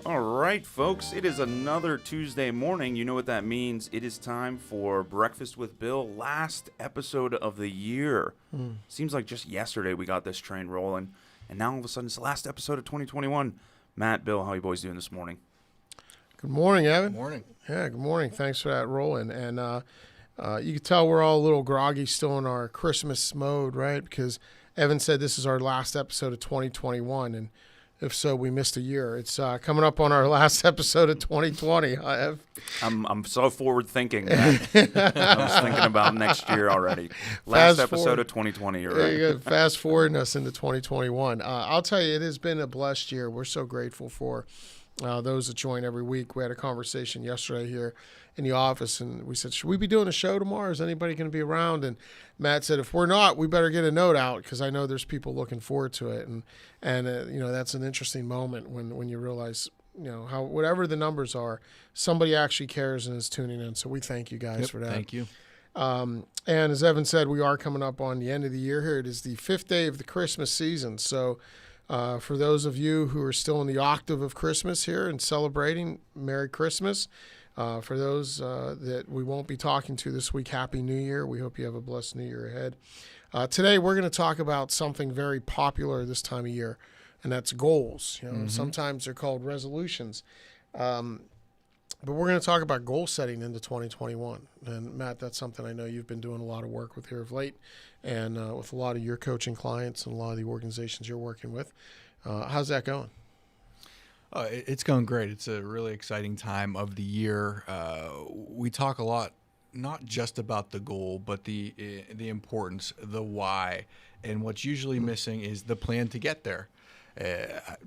All right, folks, it is another Tuesday morning. You know what that means. It is time for Breakfast with Bill, last episode of the year. Seems like just yesterday we got this train rolling, and now all of a sudden it's the last episode of 2021. Matt, Bill, how you boys doing this morning? Good morning, Evan. Good morning. Yeah, good morning. Thanks for that rolling. And you can tell we're all a little groggy still in our Christmas mode, right? Because Evan said this is our last episode of 2021, and if so, we missed a year. It's coming up on our last episode of 2020. I'm so forward thinking. I was thinking about next year already. Last Fast episode forward. of 2020. You're There right. you go. Fast forwarding us into 2021. I'll tell you, it has been a blessed year. We're so grateful for those that join every week. We had a conversation yesterday here in the office, and we said, should we be doing a show tomorrow? Is anybody going to be around? And Matt said, if we're not, we better get a note out because I know there's people looking forward to it. And that's an interesting moment when you realize, how whatever the numbers are, somebody actually cares and is tuning in. So we thank you guys for that. Thank you. And as Evan said, we are coming up on the end of the year here. It is the 5th day of the Christmas season. So for those of you who are still in the octave of Christmas here and celebrating, Merry Christmas. For those that we won't be talking to this week, Happy New Year. We hope you have a blessed New Year ahead. Today, we're going to talk about something very popular this time of year, and that's goals. Sometimes they're called resolutions. But we're going to talk about goal setting into 2021. And Matt, that's something I know you've been doing a lot of work with here of late, and with a lot of your coaching clients and a lot of the organizations you're working with. How's that going? It's going great. It's a really exciting time of the year. We talk a lot, not just about the goal, but the importance, the why, and what's usually missing is the plan to get there.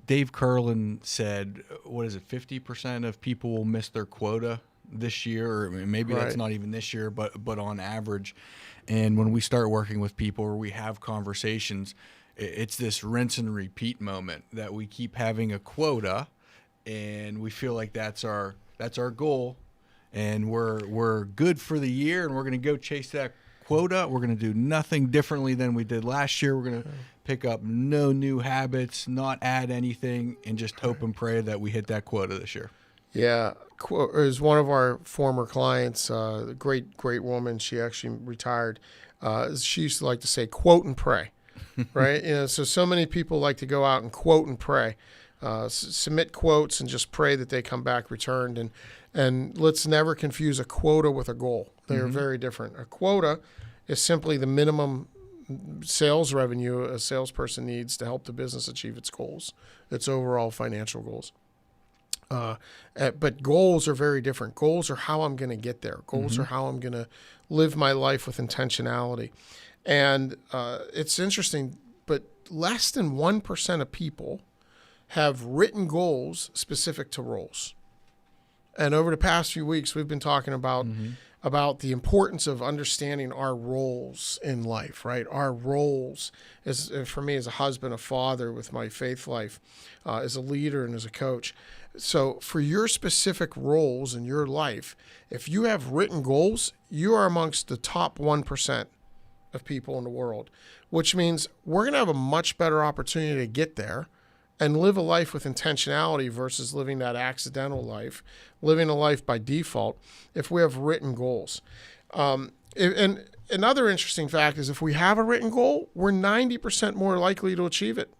Dave Curlin said, 50% of people will miss their quota this year, or maybe that's not even this year, but on average. And when we start working with people or we have conversations, it's this rinse and repeat moment that we keep having a quota, and we feel like that's our goal, and we're good for the year, and we're going to go chase that quota. We're going to do nothing differently than we did last year. We're going to pick up no new habits, not add anything, and just hope and pray that we hit that quota this year. Yeah, is one of our former clients, a great woman. She actually retired. She used to like to say, "Quote and pray," right? So many people like to go out and quote and pray, submit quotes and just pray that they come back returned. And let's never confuse a quota with a goal. They are very different. A quota is simply the minimum sales revenue a salesperson needs to help the business achieve its goals, its overall financial goals. But goals are very different. Goals are how I'm going to get there. Goals are how I'm going to live my life with intentionality. And it's interesting, but less than 1% of people have written goals specific to roles. And over the past few weeks, we've been talking about the importance of understanding our roles in life, right? Our roles, for me as a husband, a father with my faith life, as a leader and as a coach. So for your specific roles in your life, if you have written goals, you are amongst the top 1% of people in the world, which means we're going to have a much better opportunity to get there and live a life with intentionality versus living that accidental life, living a life by default, if we have written goals. And another interesting fact is if we have a written goal, we're 90% more likely to achieve it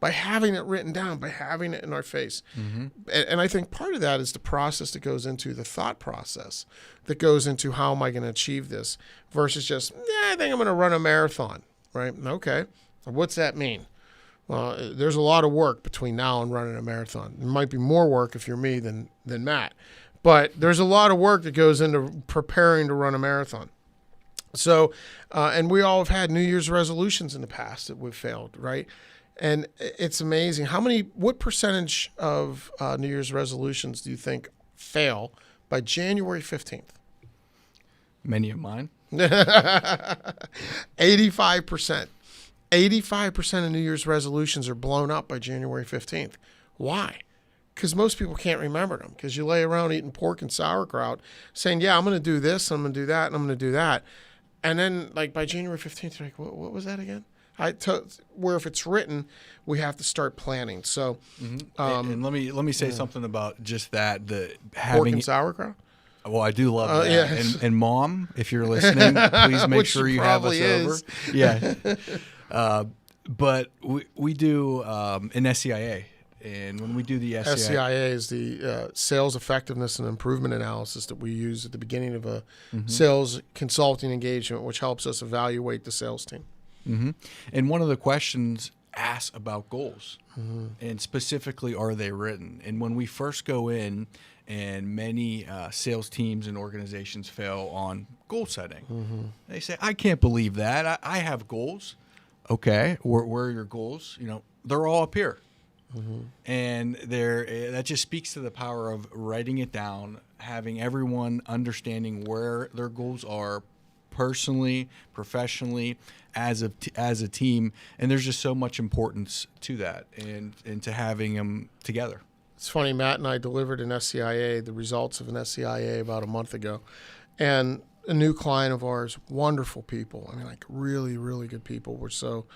by having it written down, by having it in our face. And I think part of that is the process that goes into the thought process, that goes into how am I going to achieve this versus just, I think I'm going to run a marathon, right? Okay, what's that mean? Well, there's a lot of work between now and running a marathon. There might be more work if you're me than Matt. But there's a lot of work that goes into preparing to run a marathon. So, and we all have had New Year's resolutions in the past that we've failed, right? And it's amazing. What percentage of New Year's resolutions do you think fail by January 15th? Many of mine. 85%. 85% of New Year's resolutions are blown up by January 15th. Why? Because most people can't remember them. Because you lay around eating pork and sauerkraut saying, I'm going to do this, I'm going to do that, and I'm going to do that. And then, like, by January 15th, you're like, what was that again? Where if it's written, we have to start planning. So, And let me say something about just that. The pork having and sauerkraut. Well, I do love that. yeah. And Mom, if you're listening, please make Which sure she you have us probably is. over. Yeah. But we do an SCIA. And when we do the SCIA, SCIA is the sales effectiveness and improvement analysis that we use at the beginning of a sales consulting engagement, which helps us evaluate the sales team. and one of the questions asks about goals, and specifically, are they written? And when we first go in, and many sales teams and organizations fail on goal setting, they say, "I can't believe that. I have goals." Okay, where are your goals? They're all up here. And that just speaks to the power of writing it down, having everyone understanding where their goals are personally, professionally, as a team. And there's just so much importance to that and to having them together. It's funny, Matt and I delivered an SCIA, the results of an SCIA about a month ago. And a new client of ours, wonderful people. I mean, like really, really good people. We're so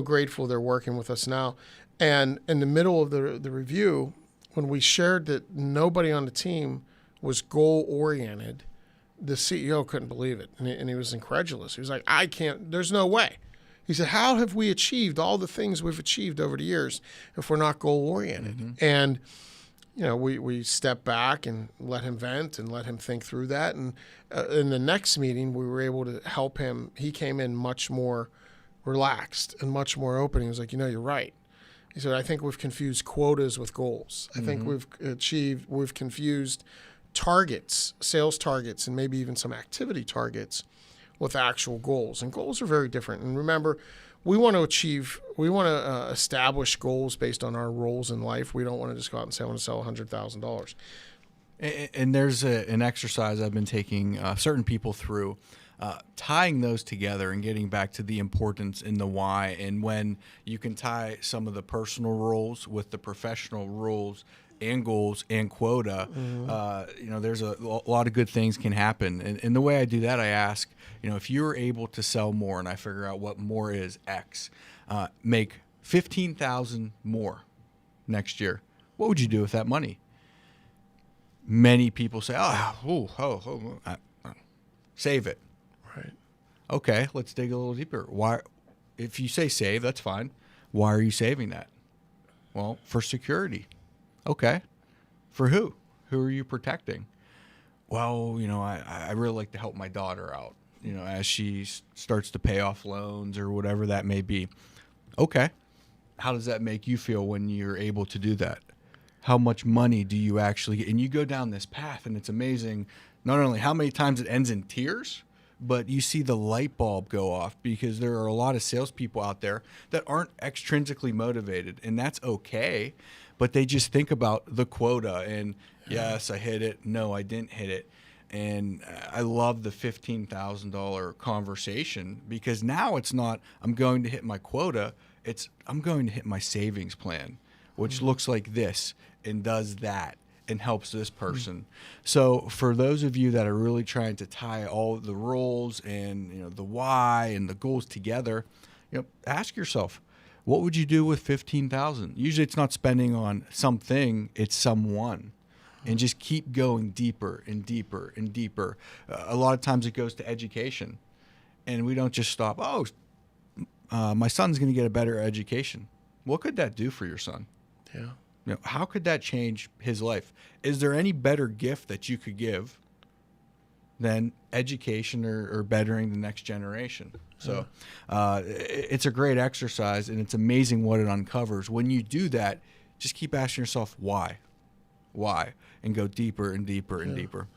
grateful they're working with us now. And in the middle of the review, when we shared that nobody on the team was goal-oriented, the CEO couldn't believe it. And he was incredulous. He was like, there's no way. He said, how have we achieved all the things we've achieved over the years if we're not goal-oriented? And, we stepped back and let him vent and let him think through that. And in the next meeting, we were able to help him. He came in much more relaxed and much more open. He was like, you're right. He said, I think we've confused quotas with goals. I think we've confused targets, sales targets, and maybe even some activity targets with actual goals. And goals are very different. And remember, we want to establish goals based on our roles in life. We don't want to just go out and say, I want to sell $100,000. And there's an exercise I've been taking certain people through, tying those together and getting back to the importance and the why. And when you can tie some of the personal roles with the professional roles and goals and quota, there's a lot of good things can happen. And the way I do that, I ask, if you're able to sell more, and I figure out what more is X, make $15,000 more next year, what would you do with that money? Many people say, save it. Right. Okay, let's dig a little deeper. Why? If you say save, that's fine. Why are you saving that? Well, for security. Okay. For who? Who are you protecting? Well, I really like to help my daughter out, as she starts to pay off loans or whatever that may be. Okay. How does that make you feel when you're able to do that? How much money do you actually get? And you go down this path, and it's amazing not only how many times it ends in tears, but you see the light bulb go off, because there are a lot of salespeople out there that aren't extrinsically motivated, and that's okay. But they just think about the quota and, yes, I hit it. No, I didn't hit it. And I love the $15,000 conversation, because now it's not, I'm going to hit my quota. It's, I'm going to hit my savings plan, which looks like this and does that and helps this person. So for those of you that are really trying to tie all the roles and the why and the goals together, ask yourself, what would you do with $15,000? Usually it's not spending on something, it's someone. And just keep going deeper and deeper and deeper. A lot of times it goes to education, and we don't just stop, my son's going to get a better education. What could that do for your son? Yeah. How could that change his life? Is there any better gift that you could give than education or bettering the next generation? So it's a great exercise, and it's amazing what it uncovers. When you do that, just keep asking yourself why, and go deeper and deeper and deeper.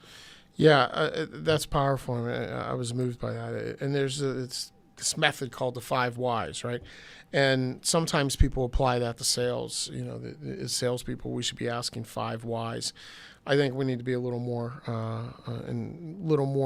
Yeah, that's powerful. I mean, I was moved by that. And it's this method called the 5 whys, right? And sometimes people apply that to sales. As salespeople, we should be asking 5 whys. I think we need to be a little more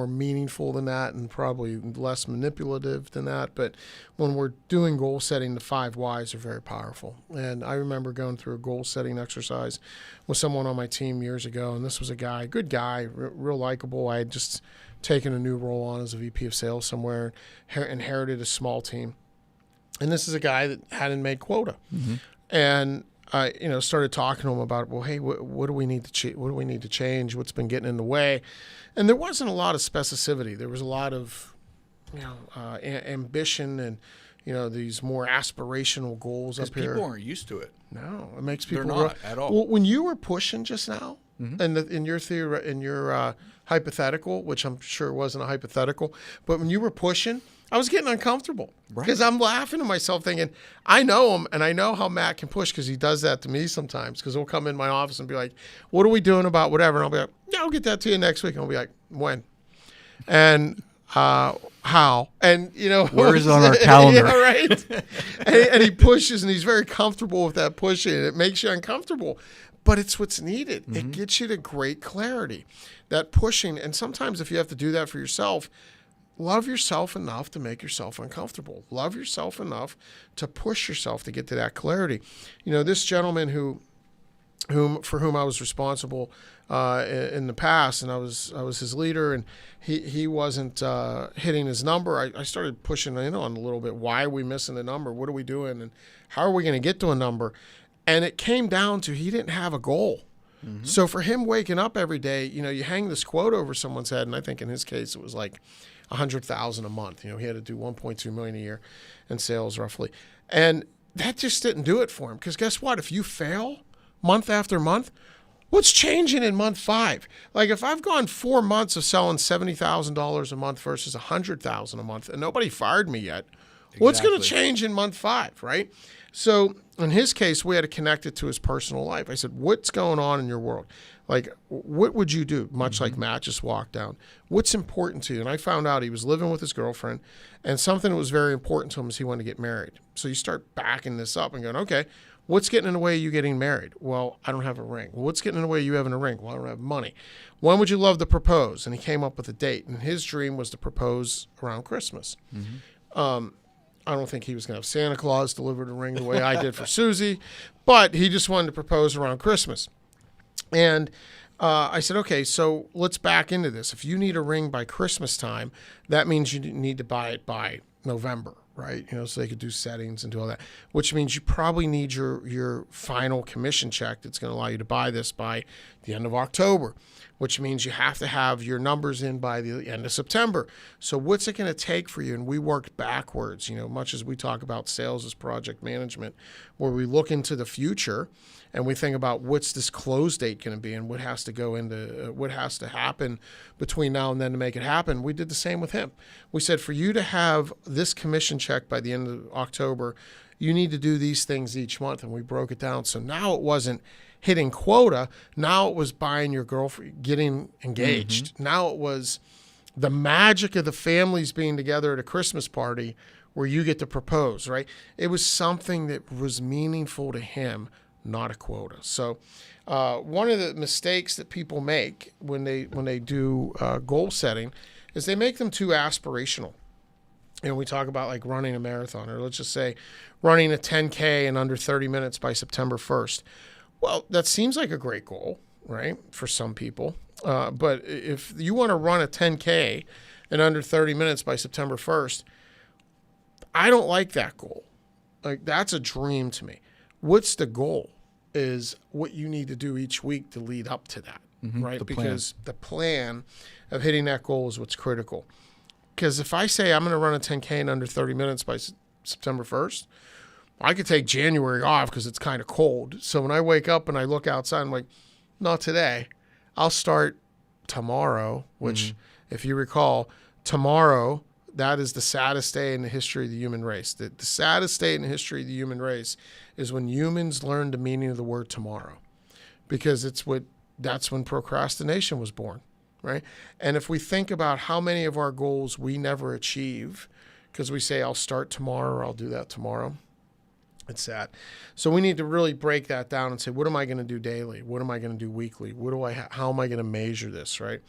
meaningful than that, and probably less manipulative than that. But when we're doing goal setting, the 5 whys are very powerful. And I remember going through a goal setting exercise with someone on my team years ago, and this was a guy, good guy, real likable. I had just taken a new role on as a VP of sales somewhere, inherited a small team. And this is a guy that hadn't made quota. And I, started talking to him about, well, hey, what do we need to what do we need to change? What's been getting in the way? And there wasn't a lot of specificity. There was a lot of, ambition and, these more aspirational goals up here. People aren't used to it. No, it makes people. They're not at all. Well, when you were pushing just now, in your theory, in your hypothetical, which I'm sure wasn't a hypothetical, but when you were pushing, I was getting uncomfortable because I'm laughing to myself thinking, I know him and I know how Matt can push because he does that to me sometimes because he'll come in my office and be like, what are we doing about whatever? And I'll be like, yeah, I'll get that to you next week. And I'll be like, when? And how? And, where is it on our calendar? Yeah, right? and he pushes and he's very comfortable with that pushing and it makes you uncomfortable. But it's what's needed. It gets you to great clarity. That pushing, and sometimes if you have to do that for yourself, love yourself enough to make yourself uncomfortable. Love yourself enough to push yourself to get to that clarity. This gentleman for whom I was responsible in the past, and I was his leader, and he wasn't hitting his number. I started pushing in on a little bit. Why are we missing the number? What are we doing? And how are we going to get to a number? And it came down to he didn't have a goal. So for him waking up every day, you hang this quote over someone's head, and I think in his case it was like $100,000 a month. He had to do $1.2 million a year in sales roughly. And that just didn't do it for him. Because guess what? If you fail month after month, what's changing in month 5? Like if I've gone 4 months of selling $70,000 a month versus $100,000 a month and nobody fired me yet, what's going to change in month 5, right? So in his case, we had to connect it to his personal life. I said, what's going on in your world? Like, what would you do? Much like Matt just walked down. What's important to you? And I found out he was living with his girlfriend, and something that was very important to him is he wanted to get married. So you start backing this up and going, okay, what's getting in the way of you getting married? Well, I don't have a ring. Well, what's getting in the way of you having a ring? Well, I don't have money. When would you love to propose? And he came up with a date, and his dream was to propose around Christmas. I don't think he was going to have Santa Claus deliver the ring the way I did for Susie, but he just wanted to propose around Christmas. And I said, okay, so let's back into this. If you need a ring by Christmas time, that means you need to buy it by November, right? So they could do settings and do all that, which means you probably need your final commission check that's going to allow you to buy this by the end of October, which means you have to have your numbers in by the end of September. So what's it going to take for you? And we worked backwards, much as we talk about sales as project management, where we look into the future and we think about what's this close date going to be and what has to go into, what has to happen between now and then to make it happen. We did the same with him. We said, for you to have this commission check by the end of October, you need to do these things each month. And we broke it down. So now it wasn't hitting quota. Now it was buying your girlfriend, getting engaged. Now it was the magic of the families being together at a Christmas party where you get to propose, right? It was something that was meaningful to him, not a quota. So one of the mistakes that people make when they do goal setting is they make them too aspirational. We talk about like running a marathon, or let's just say running a 10K in under 30 minutes by September 1st. Well, that seems like a great goal, right, for some people. But if you want to run a 10K in under 30 minutes by September 1st, I don't like that goal. Like, that's a dream to me. What's the goal is what you need to do each week to lead up to that, right? Because the plan of hitting that goal is what's critical. Because if I say I'm going to run a 10K in under 30 minutes by September 1st, I could take January off because it's kind of cold. So when I wake up and I look outside, I'm like, not today. I'll start tomorrow, which, if you recall, tomorrow, that is the saddest day in the history of the human race. The saddest day in the history of the human race is when humans learned the meaning of the word tomorrow, because that's when procrastination was born, right? And if we think about how many of our goals we never achieve because we say, I'll start tomorrow or I'll do that tomorrow, it's sad. So we need to really break that down and say, what am I going to do daily? What am I going to do weekly? How am I going to measure this, right?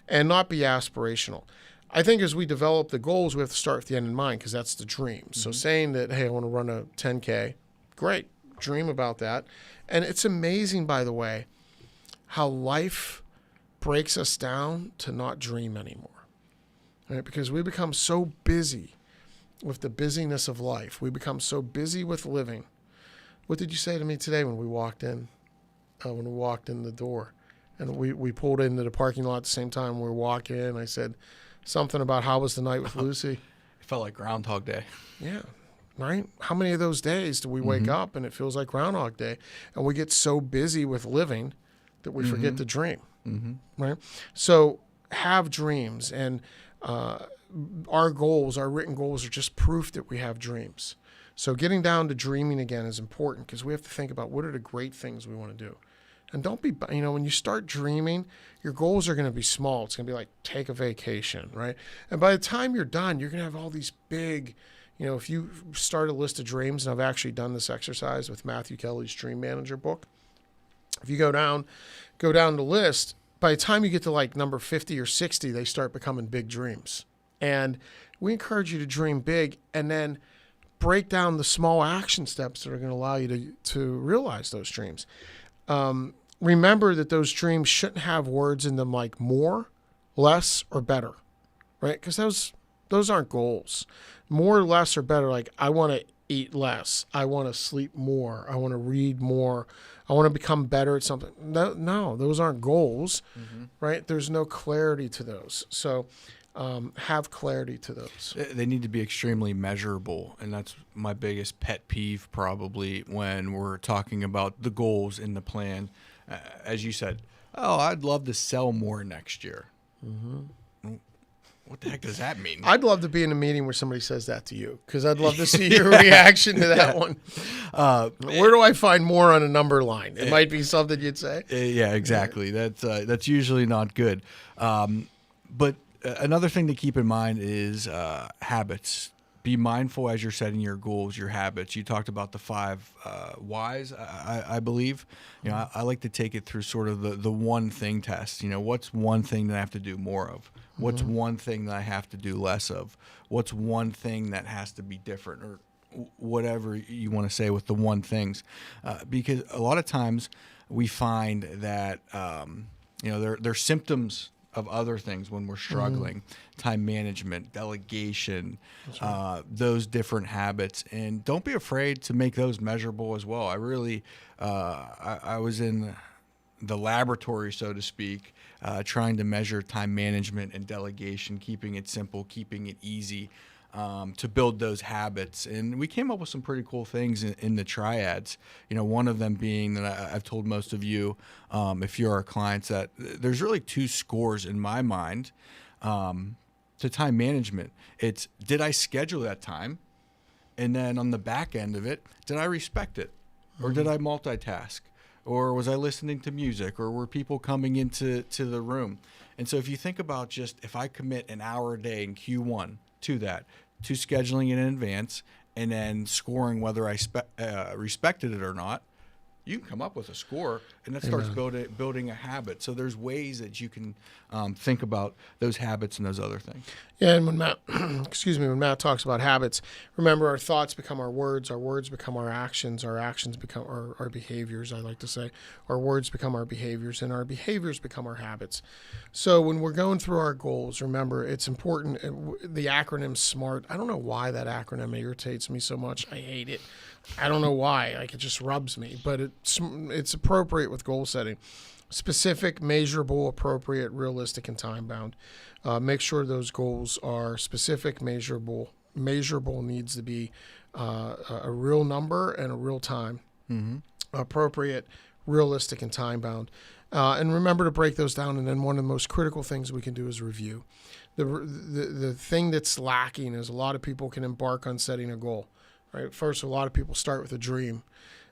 And not be aspirational. I think as we develop the goals, we have to start with the end in mind, because that's the dream. So saying that, hey, I want to run a 10K, great, dream about that. And it's amazing, by the way, how life breaks us down to not dream anymore, right? Because we become so busy with the busyness of life. We become so busy with living. What did you say to me today when we walked in? When we walked in the door, and we pulled into the parking lot at the same time we were walking in. I said something about how was the night with Lucy. It felt like Groundhog Day. Yeah, right. How many of those days do we wake up and it feels like Groundhog Day, and we get so busy with living that we forget to dream, right? So have dreams, and our goals, our written goals, are just proof that we have dreams. So getting down to dreaming again is important, because we have to think about what are the great things we want to do. And don't be, when you start dreaming, your goals are going to be small. It's going to be like take a vacation, right? And by the time you're done, you're going to have all these big, if you start a list of dreams, and I've actually done this exercise with Matthew Kelly's Dream Manager book. If you go down the list, by the time you get to like number 50 or 60, they start becoming big dreams. And we encourage you to dream big, and then break down the small action steps that are going to allow you to realize those dreams. Remember that those dreams shouldn't have words in them like more, less, or better, right? Because those aren't goals. More, less, or better, like I want to eat less, I want to sleep more, I want to read more, I want to become better at something. No, those aren't goals, right? There's no clarity to those. So have clarity to those. They need to be extremely measurable, and that's my biggest pet peeve probably when we're talking about the goals in the plan. As you said, I'd love to sell more next year. What the heck does that mean? I'd love to be in a meeting where somebody says that to you, because I'd love to see your reaction to that one. Where do I find more on a number line? It might be something you'd say. Yeah, exactly. That's usually not good. But another thing to keep in mind is habits. Be mindful as you're setting your goals, your habits. You talked about the 5 whys, I believe. I like to take it through sort of the one thing test. What's one thing that I have to do more of? What's one thing that I have to do less of? What's one thing that has to be different, or whatever you want to say with the one things? Because a lot of times we find that they're symptoms of other things when we're struggling. Time management, delegation, those different habits. And don't be afraid to make those measurable as well. I really, I was in the laboratory, so to speak, trying to measure time management and delegation, keeping it simple, keeping it easy, to build those habits. And we came up with some pretty cool things in the triads. One of them being that I've told most of you, if you're our clients, that there's really 2 scores in my mind to time management. It's, did I schedule that time? And then on the back end of it, did I respect it? Or did I multitask? Or was I listening to music? Or were people coming into the room? And so if you think about just, if I commit an hour a day in Q1 to that, to scheduling it in advance, and then scoring whether I respected it or not, you can come up with a score, and that starts building a habit. So there's ways that you can think about those habits and those other things. Yeah, and when Matt, when Matt talks about habits, remember our thoughts become our words become our actions become our behaviors, I like to say. Our words become our behaviors, and our behaviors become our habits. So when we're going through our goals, remember, it's important, the acronym SMART. I don't know why that acronym irritates me so much. I hate it. I don't know why. Like, it just rubs me, but it's appropriate with goal setting. Specific, measurable, appropriate, realistic, and time-bound. Make sure those goals are specific, measurable. Measurable needs to be a real number and a real time. Appropriate, realistic, and time-bound. And remember to break those down. And then one of the most critical things we can do is review. The thing that's lacking is a lot of people can embark on setting a goal. Right. First, a lot of people start with a dream,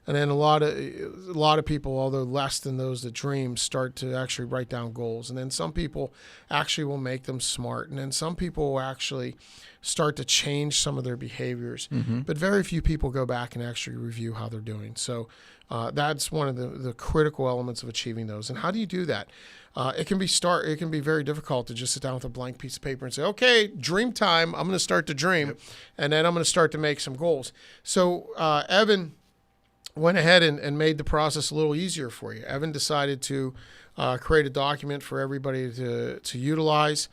and then a lot of people, although less than those that dream, start to actually write down goals. And then some people actually will make them SMART, and then some people will actually start to change some of their behaviors. But very few people go back and actually review how they're doing. So that's one of the critical elements of achieving those. And how do you do that? It can be very difficult to just sit down with a blank piece of paper and say, okay, dream time. I'm going to start to dream, and then I'm going to start to make some goals. So Evan went ahead and made the process a little easier for you. Evan decided to create a document for everybody to utilize.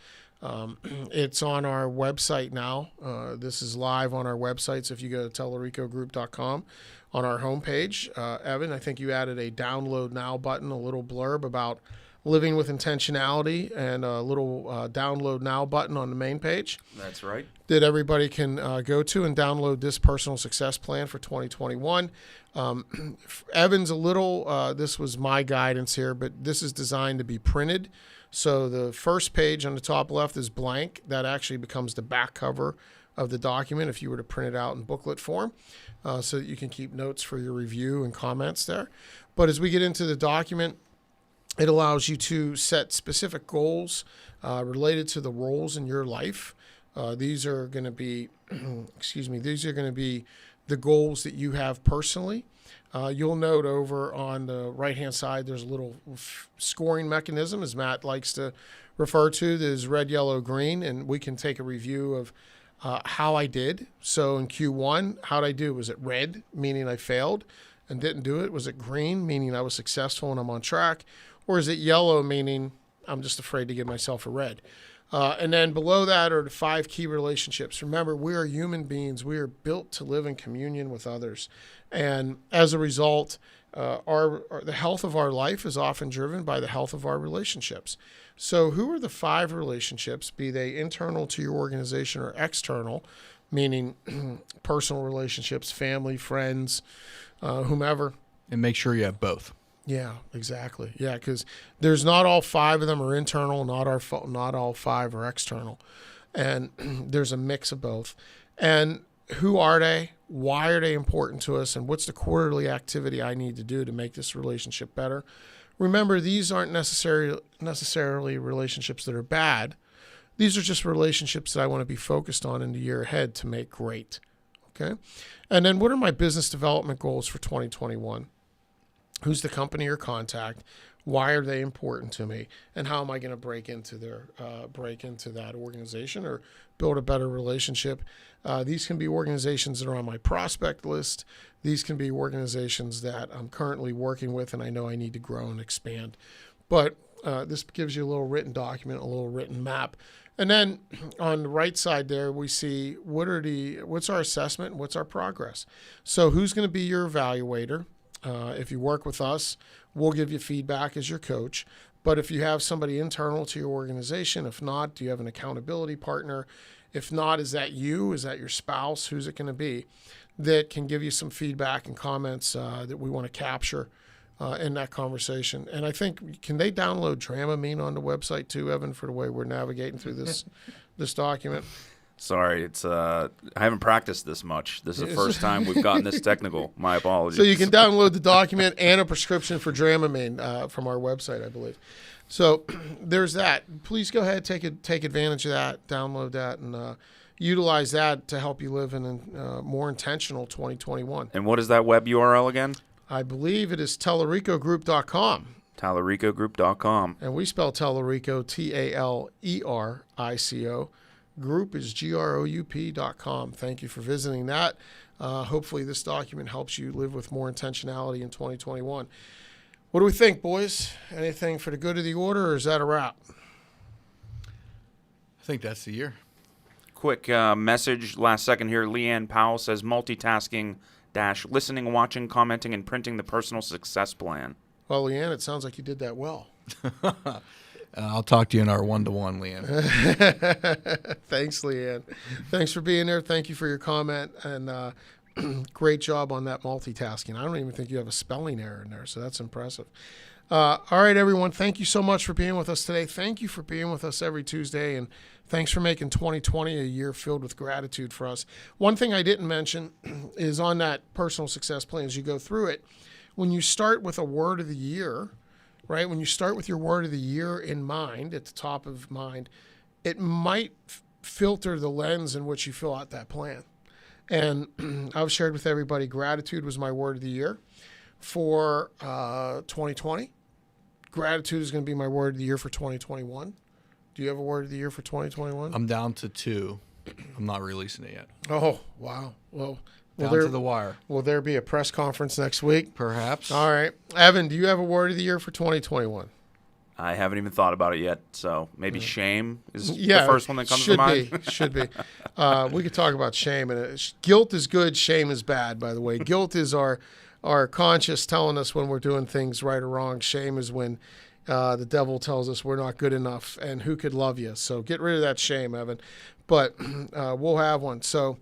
It's on our website now. This is live on our website. So if you go to telericogroup.com on our homepage, Evan, I think you added a download now button, a little blurb about living with intentionality, and a little download now button on the main page That's right. that everybody can go to and download this personal success plan for 2021. Evan's a little, this was my guidance here, but this is designed to be printed. So the first page on the top left is blank. That actually becomes the back cover of the document if you were to print it out in booklet form, so that you can keep notes for your review and comments there. But as we get into the document, it allows you to set specific goals related to the roles in your life. These are going to be, these are going to be the goals that you have personally. You'll note over on the right-hand side, there's a little scoring mechanism, as Matt likes to refer to. There's red, yellow, green, and we can take a review of how I did. So in Q1, how'd I do? Was it red, meaning I failed and didn't do it? Was it green, meaning I was successful and I'm on track? Or is it yellow, meaning I'm just afraid to give myself a red? And then below that are the 5 key relationships. Remember, we are human beings. We are built to live in communion with others. And as a result, the health of our life is often driven by the health of our relationships. So who are the 5 relationships, be they internal to your organization or external, meaning personal relationships, family, friends, whomever? And make sure you have both. Yeah, exactly. Yeah, because there's not all 5 of them are internal, not all 5 are external. And there's a mix of both. And who are they? Why are they important to us? And what's the quarterly activity I need to do to make this relationship better? Remember, these aren't necessarily relationships that are bad. These are just relationships that I want to be focused on in the year ahead to make great. Okay? And then what are my business development goals for 2021? Who's the company or contact? Why are they important to me? And how am I going to break into that organization or build a better relationship? These can be organizations that are on my prospect list. These can be organizations that I'm currently working with and I know I need to grow and expand. But this gives you a little written document, a little written map. And then on the right side there, we see what's our assessment and what's our progress. So who's going to be your evaluator? If you work with us, we'll give you feedback as your coach. But if you have somebody internal to your organization, if not, do you have an accountability partner? If not, is that you? Is that your spouse? Who's it going to be that can give you some feedback and comments that we want to capture in that conversation? And I think, can they download Dramamine on the website too, Evan, for the way we're navigating through this document? Sorry, it's I haven't practiced this much. This is the first time we've gotten this technical. My apologies. So you can download the document and a prescription for Dramamine from our website, I believe. So there's that. Please go ahead, take advantage of that, download that, and utilize that to help you live in a more intentional 2021. And what is that web URL again? I believe it is telericogroup.com. telericogroup.com. And we spell Telerico, Talerico. Group is group.com. Thank you for visiting that. Hopefully this document helps you live with more intentionality in 2021. What do we think, boys? Anything for the good of the order, or is that a wrap? I think that's the year. Quick message, last second here. Leanne Powell says multitasking - listening, watching, commenting, and printing the personal success plan. Well, Leanne, it sounds like you did that well. I'll talk to you in our one-to-one, Leanne. Thanks, Leanne. Thanks for being there. Thank you for your comment. And great job on that multitasking. I don't even think you have a spelling error in there, so that's impressive. All right, everyone. Thank you so much for being with us today. Thank you for being with us every Tuesday. And thanks for making 2020 a year filled with gratitude for us. One thing I didn't mention is on that personal success plan, as you go through it, when you start with a word of the year, right? When you start with your word of the year in mind, at the top of mind, it might filter the lens in which you fill out that plan. And I've shared with everybody, gratitude was my word of the year for 2020. Gratitude is going to be my word of the year for 2021. Do you have a word of the year for 2021? I'm down to 2. I'm not releasing it yet. Oh, wow. Well, Down to the wire. Will there be a press conference next week? Perhaps. All right. Evan, do you have a word of the year for 2021? I haven't even thought about it yet. So maybe shame is Yeah, the first one that comes to should mind. be, should be. We could talk about shame, and guilt is good, shame is bad. By the way, guilt is our conscience telling us when we're doing things right or wrong. Shame is when the devil tells us we're not good enough, and who could love you. So get rid of that shame, Evan. But we'll have one. So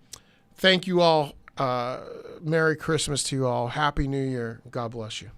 thank you all. Merry Christmas to you all. Happy New Year. God bless you.